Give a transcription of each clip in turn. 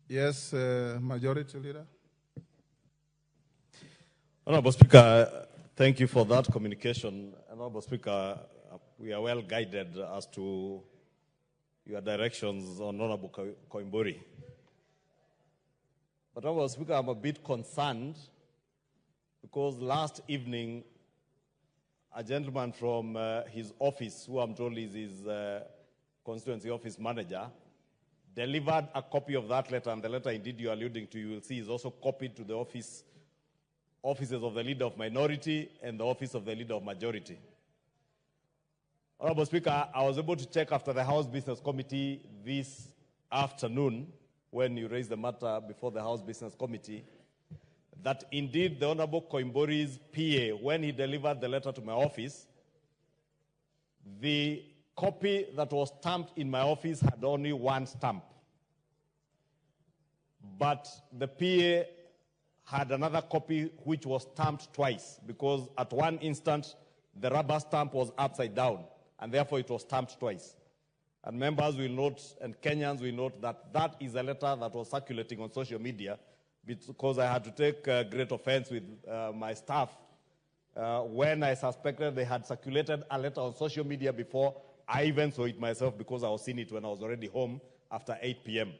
Yes, Majority Leader. Honorable Speaker, thank you for that communication. Honorable Speaker, we are well guided as to your directions on Honorable Koimburi. But Honorable Speaker, I'm a bit concerned because last evening, a gentleman from his office, who I'm told is his constituency office manager, delivered a copy of that letter, and the letter indeed you're alluding to, you will see, is also copied to the offices of the Leader of Minority and the Office of the Leader of Majority. Honorable Speaker, I was able to check after the House Business Committee this afternoon, when you raised the matter before the House Business Committee, that indeed the Honorable Koimburi's PA, when he delivered the letter to my office, the copy that was stamped in my office had only one stamp. But the PA had another copy which was stamped twice, because at one instant the rubber stamp was upside down, and therefore it was stamped twice. And members will note, and Kenyans will note, that that is a letter that was circulating on social media, because I had to take great offense with my staff when I suspected they had circulated a letter on social media before I even saw it myself, because I was seeing it when I was already home after 8 p.m.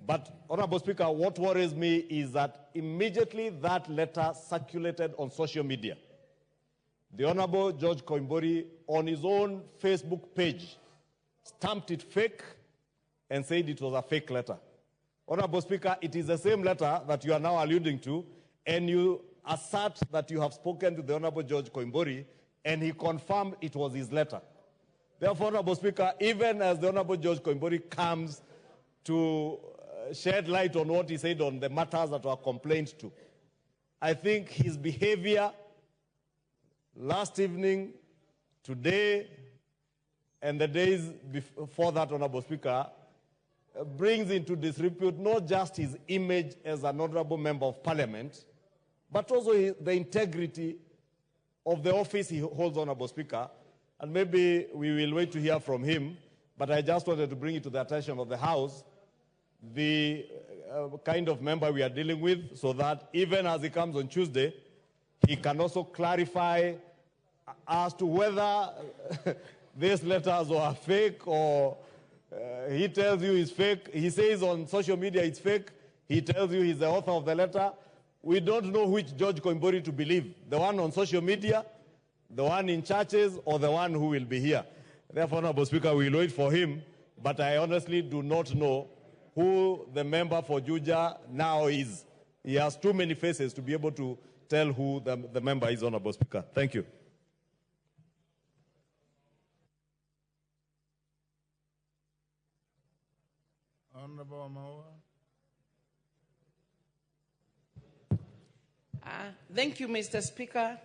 But, Honorable Speaker, what worries me is that immediately that letter circulated on social media, the Honorable George Koimburi, on his own Facebook page, stamped it fake and said it was a fake letter. Honorable Speaker, it is the same letter that you are now alluding to, and you assert that you have spoken to the Honorable George Koimburi, and he confirmed it was his letter. Therefore, Honorable Speaker, even as the Honorable George Koimburi comes to shed light on what he said on the matters that were complained to, I think his behavior last evening, today, and the days before that, Honorable Speaker, brings into disrepute not just his image as an honorable member of parliament, but also the integrity of the office he holds, Honorable Speaker. And maybe we will wait to hear from him, but I just wanted to bring it to the attention of the House, the kind of member we are dealing with, so that even as he comes on Tuesday, he can also clarify as to whether these letters were fake, or he tells you it's fake. He says on social media it's fake. He tells you he's the author of the letter. We don't know which George Koimburi to believe, the one on social media, the one in churches, or the one who will be here. Therefore, Honorable Speaker, we'll wait for him, but I honestly do not know who the member for Juja now is. He has too many faces to be able to tell who the member is, Honorable Speaker. Thank you. Honorable Amawa. Thank you, Mr. Speaker,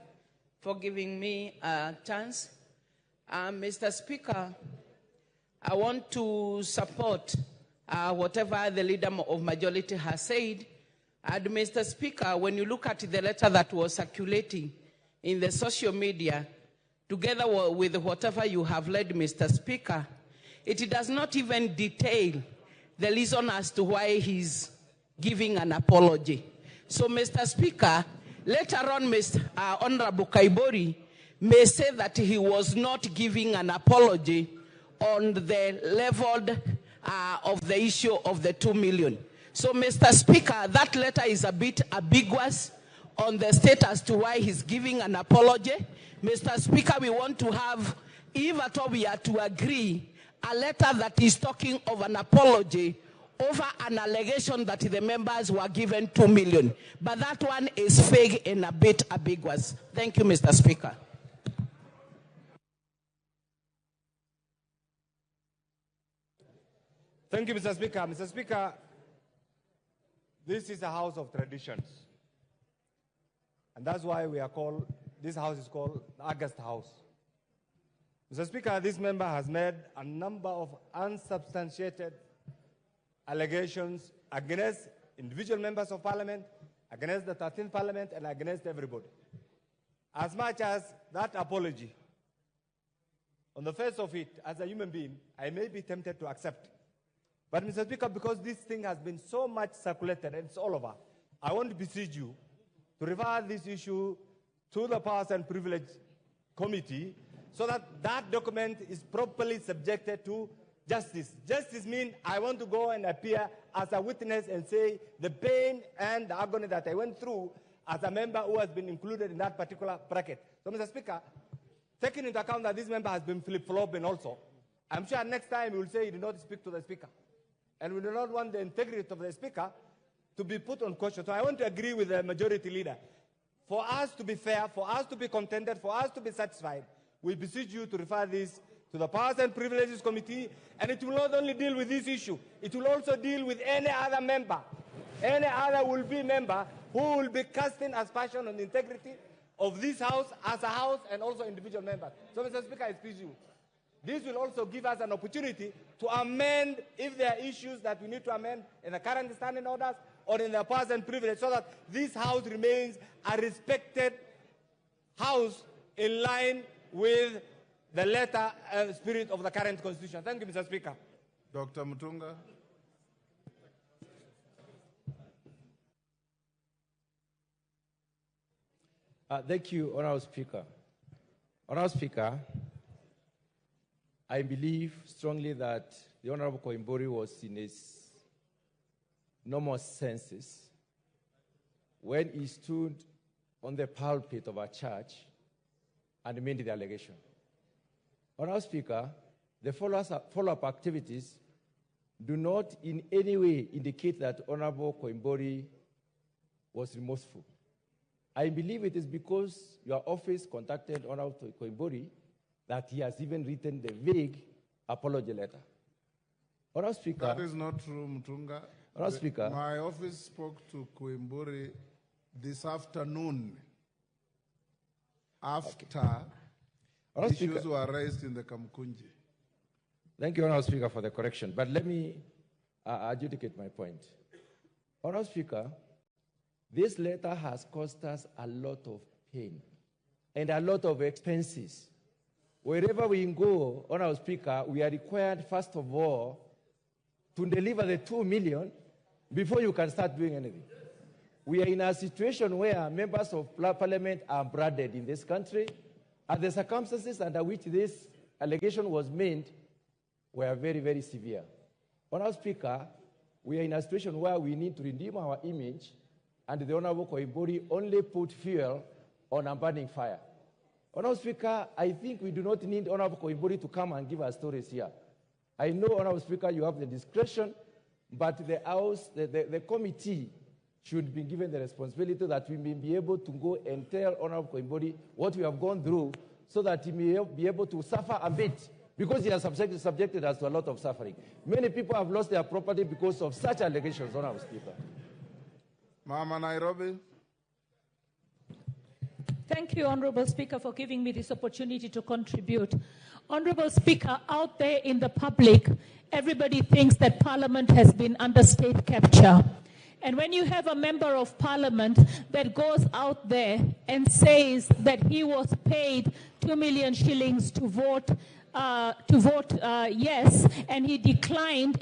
for giving me a chance. Mr. Speaker, I want to support whatever the Leader of Majority has said. And Mr. Speaker, when you look at the letter that was circulating in the social media, together with whatever you have read, Mr. Speaker, it does not even detail the reason as to why he's giving an apology. So, Mr. Speaker, later on, Mr. Honorable Koimburi may say that he was not giving an apology on the level of the issue of the 2 million. So, Mr. Speaker, that letter is a bit ambiguous on the state as to why he's giving an apology. Mr. Speaker, we want to have, if at all we are to agree, a letter that is talking of an apology over an allegation that the members were given 2 million. But that one is vague and a bit ambiguous. Thank you, Mr. Speaker. Thank you, Mr. Speaker. Mr. Speaker, this is a house of traditions. And that's why this house is called the August House. Mr. Speaker, this member has made a number of unsubstantiated allegations against individual members of parliament, against the 13th parliament, and against everybody. As much as that apology, on the face of it, as a human being, I may be tempted to accept. But Mr. Speaker, because this thing has been so much circulated and it's all over, I want to beseech you to refer this issue to the Powers and Privilege Committee so that that document is properly subjected to justice. Justice means I want to go and appear as a witness and say the pain and the agony that I went through as a member who has been included in that particular bracket. So, Mr. Speaker, taking into account that this member has been flip-flopping also, I'm sure next time he will say he did not speak to the Speaker. And we do not want the integrity of the Speaker to be put on question. So I want to agree with the majority leader. For us to be fair, for us to be contented, for us to be satisfied, we beseech you to refer this to the Powers and Privileges Committee, and it will not only deal with this issue, it will also deal with any other member, any other will-be member who will be casting aspersion on the integrity of this House as a House and also individual members. So, Mr. Speaker, I beseech you. This will also give us an opportunity to amend if there are issues that we need to amend in the current standing orders or in the powers and privilege so that this House remains a respected House in line with the letter and spirit of the current Constitution. Thank you, Mr. Speaker. Dr. Mutunga. Thank you, Honorable Speaker. Honorable Speaker, I believe strongly that the Honorable Koimburi was in his normal senses when he stood on the pulpit of our church and made the allegation. Honorable Speaker, the follow-up activities do not in any way indicate that Honorable Koimburi was remorseful. I believe it is because your office contacted Honorable Koimburi that he has even written the vague apology letter. Honorable Speaker. That is not true, Mutunga. Honorable Speaker. My office spoke to Koimburi this afternoon after issues were raised in the Kamkunji. Thank you, Honorable Speaker, for the correction. But let me adjudicate my point. Honorable Speaker, this letter has cost us a lot of pain and a lot of expenses. Wherever we go, Honorable Speaker, we are required, first of all, to deliver the 2 million before you can start doing anything. We are in a situation where members of parliament are branded in this country, and the circumstances under which this allegation was made were very, very severe. Honorable Speaker, we are in a situation where we need to redeem our image, and the Honorable Koimburi only put fuel on a burning fire. Honorable Speaker, I think we do not need Honorable Koimburi to come and give us stories here. I know, Honorable Speaker, you have the discretion, but the House, the committee should be given the responsibility that we may be able to go and tell Honorable Koimburi what we have gone through so that he may be able to suffer a bit because he has subjected us to a lot of suffering. Many people have lost their property because of such allegations, Honorable Speaker. Mama Nairobi. Thank you, Honorable Speaker, for giving me this opportunity to contribute. Honorable Speaker, out there in the public, everybody thinks that Parliament has been under state capture. And when you have a member of Parliament that goes out there and says that he was paid 2 million shillings to vote yes, and he declined,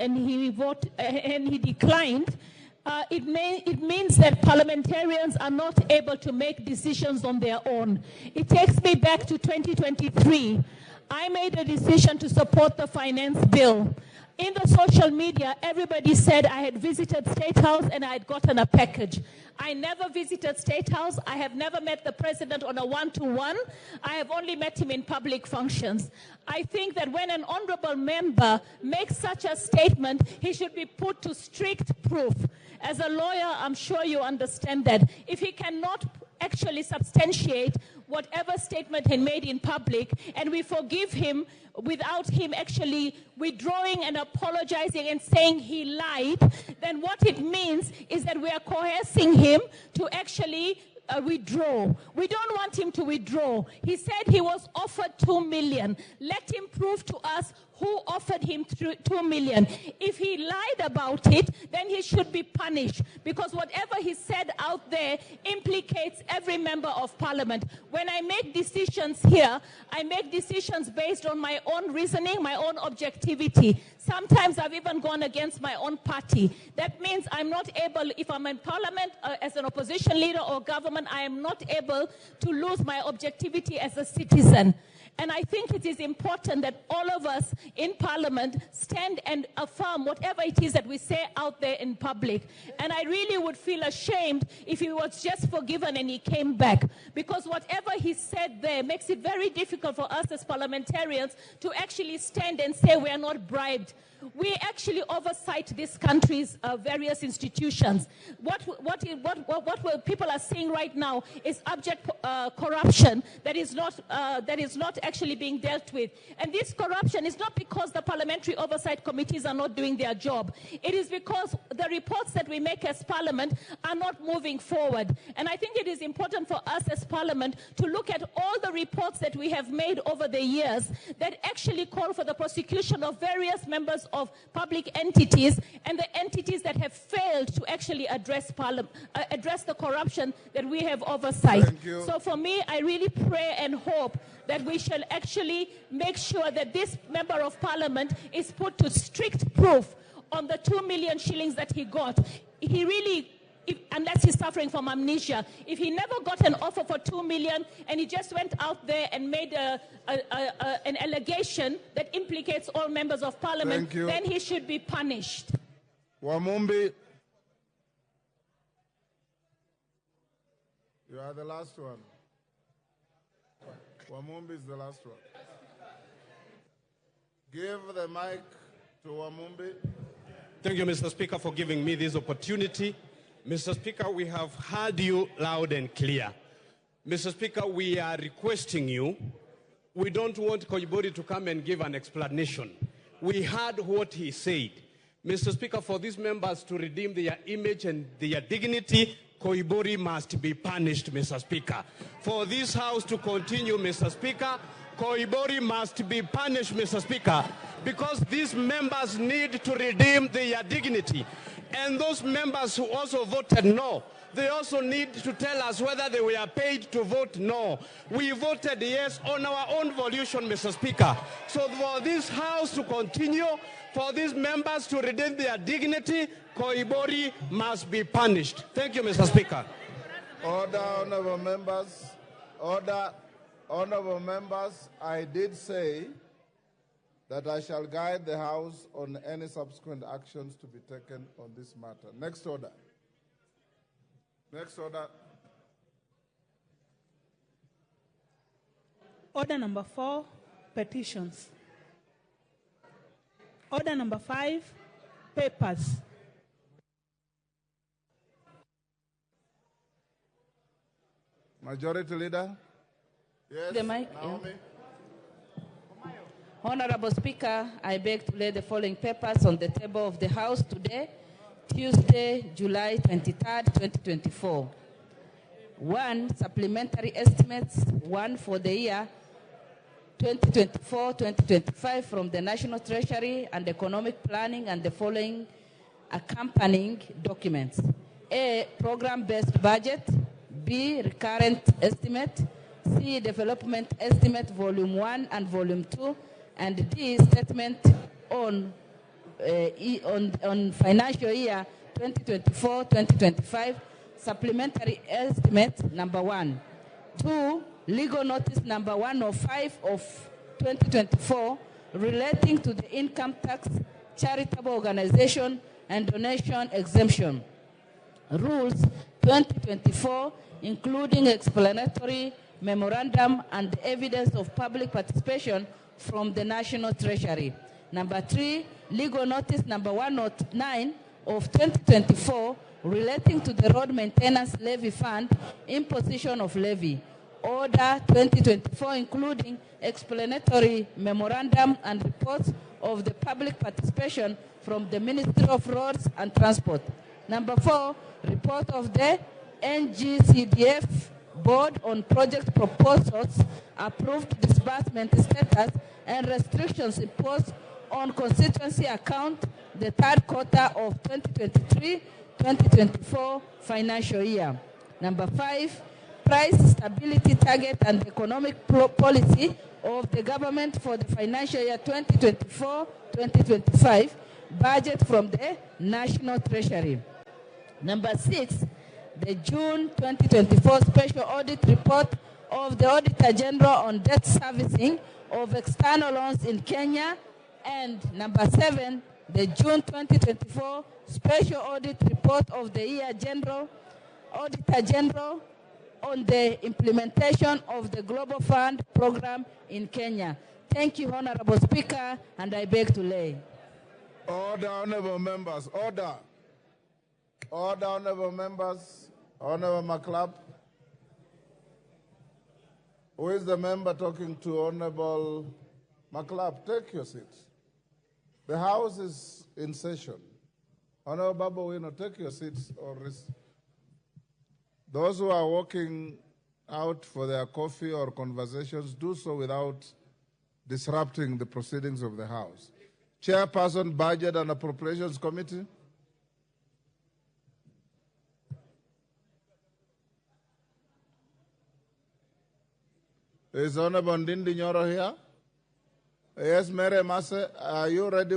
it means that parliamentarians are not able to make decisions on their own. It takes me back to 2023. I made a decision to support the finance bill. In the social media, everybody said I had visited State House and I had gotten a package. I never visited State House. I have never met the president on a one-to-one. I have only met him in public functions. I think that when an honorable member makes such a statement, he should be put to strict proof. As a lawyer, I'm sure you understand that. If he cannot actually substantiate whatever statement he made in public, and we forgive him without him actually withdrawing and apologizing and saying he lied, then what it means is that we are coercing him to actually withdraw. We don't want him to withdraw. He said he was offered 2 million. Let him prove to us who offered him 2 million. If he lied about it, then he should be punished, because whatever he said out there implicates every member of parliament. When I make decisions here, I make decisions based on my own reasoning, my own objectivity. Sometimes I've even gone against my own party. That means I'm not able, if I'm in parliament as an opposition leader or government, I am not able to lose my objectivity as a citizen. And I think it is important that all of us in parliament stand and affirm whatever it is that we say out there in public. And I really would feel ashamed if he was just forgiven and he came back, because whatever he said there makes it very difficult for us as parliamentarians to actually stand and say we are not bribed. We actually oversight this country's various institutions. What people are seeing right now is abject corruption that is not actually being dealt with. And this corruption is not because the parliamentary oversight committees are not doing their job. It is because the reports that we make as parliament are not moving forward. And I think it is important for us as parliament to look at all the reports that we have made over the years that actually call for the prosecution of various members of public entities and the entities that have failed to actually address the corruption that we have oversight. So for me, I really pray and hope that we shall actually make sure that this member of parliament is put to strict proof on the 2 million shillings that he got. He really, unless he's suffering from amnesia, if he never got an offer for 2 million and he just went out there and made an allegation that implicates all members of parliament, then he should be punished. Wamumbi, you are the last one. Wamumbi is the last one. Give the mic to Wamumbi. Thank you, Mr. Speaker, for giving me this opportunity. Mr. Speaker, we have heard you loud and clear. Mr. Speaker, we are requesting you. We don't want Koibori to come and give an explanation. We heard what he said. Mr. Speaker, for these members to redeem their image and their dignity, Koibori must be punished, Mr. Speaker. For this House to continue, Mr. Speaker, Koibori must be punished, Mr. Speaker, because these members need to redeem their dignity. And those members who also voted no, they also need to tell us whether they were paid to vote no. We voted yes on our own volition, Mr. Speaker. So for this House to continue, for these members to redeem their dignity, Koibori must be punished. Thank you, Mr. Speaker. Order, honorable members. Order, honorable members. I did say that I shall guide the House on any subsequent actions to be taken on this matter. Next order. Next order. Order number 4, petitions. Order number 5, papers. Majority Leader. Yes, The mic, Naomi. Honorable Speaker, I beg to lay the following papers on the table of the House today, Tuesday, July 23rd, 2024. 1, supplementary estimates, 1 for the year 2024-2025 from the National Treasury and Economic Planning, and the following accompanying documents. A, program-based budget. B, recurrent estimate. C, development estimate, volume 1 and volume 2. And D, statement on financial year 2024-2025, supplementary estimate number 1. 2, legal notice number 105 of 2024 relating to the income tax, charitable organization, and donation exemption. Rules 2024, including explanatory memorandum and evidence of public participation from the National Treasury. Number 3, legal notice number 109 of 2024 relating to the road maintenance levy fund, imposition of levy. Order 2024, including explanatory memorandum and reports of the public participation from the Ministry of Roads and Transport. Number 4, report of the NGCDF Board on project proposals, approved disbursement status, and restrictions imposed on constituency account the third quarter of 2023-2024 financial year. Number 5, price stability target and economic policy of the government for the financial year 2024-2025, budget from the National Treasury. Number 6, the June 2024 special audit report of the Auditor General on debt servicing of external loans in Kenya. And number 7, the June 2024 special audit report of the Auditor General on the implementation of the Global Fund program in Kenya. Thank you, Honorable Speaker, and I beg to lay. Order, honorable members. Order. Order, honorable members. Honorable McClap. Who is the member talking to Honorable McClap? Take your seats. The House is in session. Honorable Babu Wino, take your seats. Those who are walking out for their coffee or conversations, do so without disrupting the proceedings of the House. Chairperson, Budget and Appropriations Committee. Is Honorable Ndindi Nyoro here? Yes, Mary Masse, are you ready?